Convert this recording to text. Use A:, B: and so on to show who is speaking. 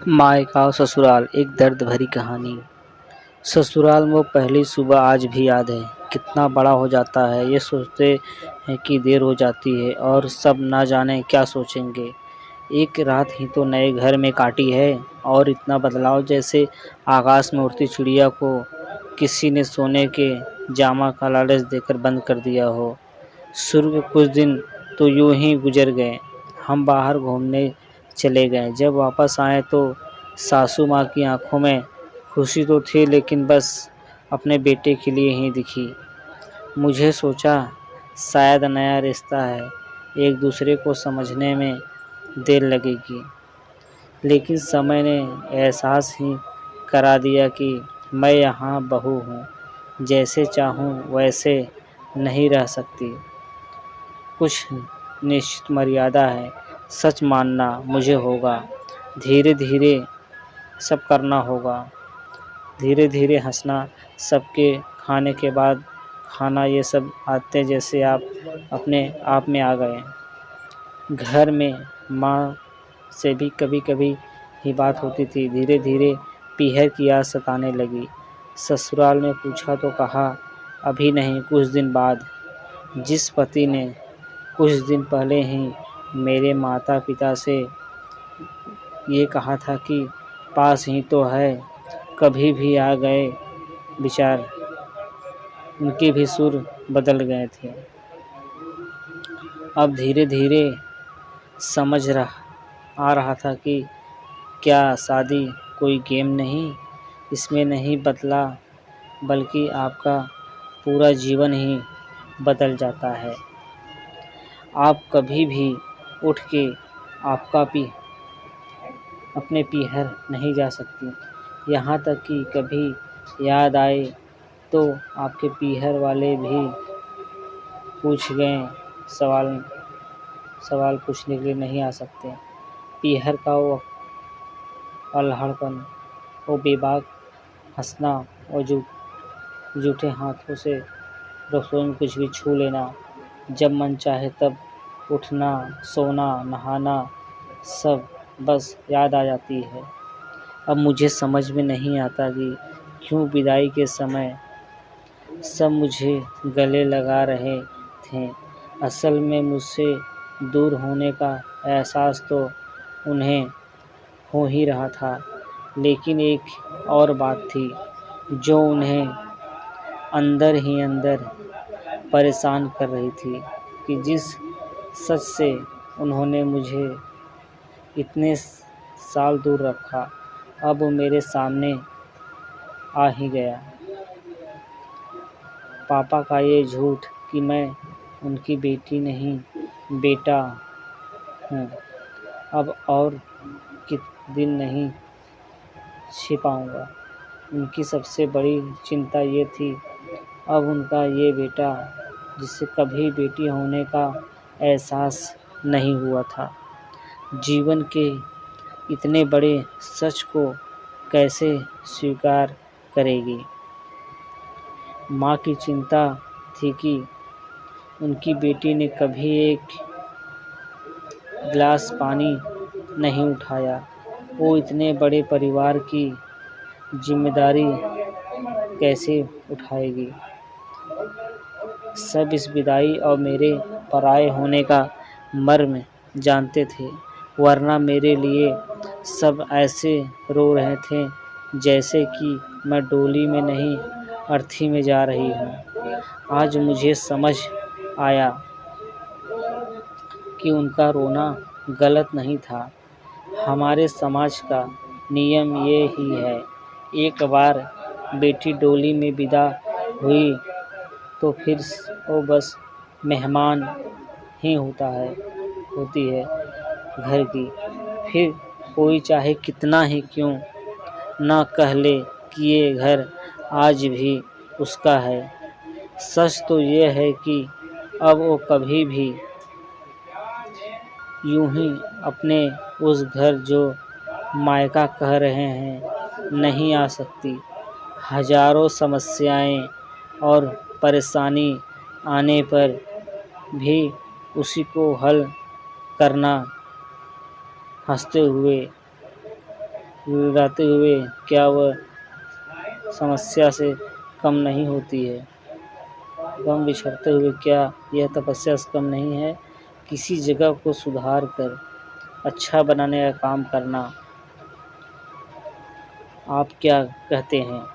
A: मायका और ससुराल एक दर्द भरी कहानी। ससुराल में वो पहली सुबह आज भी याद है। कितना बड़ा हो जाता है ये सोचते हैं कि देर हो जाती है और सब ना जाने क्या सोचेंगे। एक रात ही तो नए घर में काटी है और इतना बदलाव जैसे आकाश में उड़ती चिड़िया को किसी ने सोने के जामा का लालच देकर बंद कर दिया हो। शुरू के कुछ दिन तो यूं ही गुजर गए। हम बाहर घूमने चले गए। जब वापस आए तो सासू माँ की आंखों में खुशी तो थी, लेकिन बस अपने बेटे के लिए ही दिखी। मुझे सोचा शायद नया रिश्ता है, एक दूसरे को समझने में देर लगेगी, लेकिन समय ने एहसास ही करा दिया कि मैं यहाँ बहू हूँ, जैसे चाहूँ वैसे नहीं रह सकती। कुछ निश्चित मर्यादा है। सच मानना मुझे होगा, धीरे धीरे सब करना होगा, धीरे धीरे हंसना, सबके खाने के बाद खाना, ये सब आते जैसे आप अपने आप में आ गए। घर में माँ से भी कभी कभी ही बात होती थी। धीरे धीरे पीहर की याद सताने लगी। ससुराल में पूछा तो कहा अभी नहीं, कुछ दिन बाद। जिस पति ने कुछ दिन पहले ही मेरे माता पिता से ये कहा था कि पास ही तो है, कभी भी आ गए विचार, उनके भी सुर बदल गए थे। अब धीरे धीरे समझ आ रहा था कि क्या शादी कोई गेम नहीं, इसमें नहीं बदला बल्कि आपका पूरा जीवन ही बदल जाता है। आप कभी भी उठ के आपका अपने पीहर नहीं जा सकती, यहाँ तक कि कभी याद आए तो आपके पीहर वाले भी पूछ गए सवाल पूछने के लिए नहीं आ सकते। पीहर का वो अल्हड़पन, वो बेबाक हंसना और जूठे हाथों से रसोई में कुछ भी छू लेना, जब मन चाहे तब उठना, सोना, नहाना, सब बस याद आ जाती है। अब मुझे समझ में नहीं आता कि क्यों विदाई के समय सब मुझे गले लगा रहे थे। असल में मुझसे दूर होने का एहसास तो उन्हें हो ही रहा था, लेकिन एक और बात थी जो उन्हें अंदर ही अंदर परेशान कर रही थी कि जिस सच से उन्होंने मुझे इतने साल दूर रखा, अब वो मेरे सामने आ ही गया। पापा का ये झूठ कि मैं उनकी बेटी नहीं बेटा हूँ, अब और कितने दिन नहीं छिपाऊंगा। उनकी सबसे बड़ी चिंता ये थी, अब उनका ये बेटा जिसे कभी बेटी होने का एहसास नहीं हुआ था, जीवन के इतने बड़े सच को कैसे स्वीकार करेगी। माँ की चिंता थी कि उनकी बेटी ने कभी एक गिलास पानी नहीं उठाया, वो इतने बड़े परिवार की जिम्मेदारी कैसे उठाएगी। सब इस विदाई और मेरे पराए होने का मर्म जानते थे, वरना मेरे लिए सब ऐसे रो रहे थे जैसे कि मैं डोली में नहीं अर्थी में जा रही हूँ। आज मुझे समझ आया कि उनका रोना गलत नहीं था। हमारे समाज का नियम ये ही है, एक बार बेटी डोली में विदा हुई तो फिर वो बस मेहमान ही होती है घर की। फिर कोई चाहे कितना ही क्यों ना कह ले कि ये घर आज भी उसका है। सच तो ये है कि अब वो कभी भी यूं ही अपने उस घर जो मायका कह रहे हैं नहीं आ सकती। हजारों समस्याएं और परेशानी आने पर भी उसी को हल करना, हंसते हुए गिड़गिड़ाते हुए, क्या वह समस्या से कम नहीं होती है? गम बिछड़ते हुए, क्या यह तपस्या से कम नहीं है? किसी जगह को सुधार कर अच्छा बनाने का काम करना। आप क्या कहते हैं?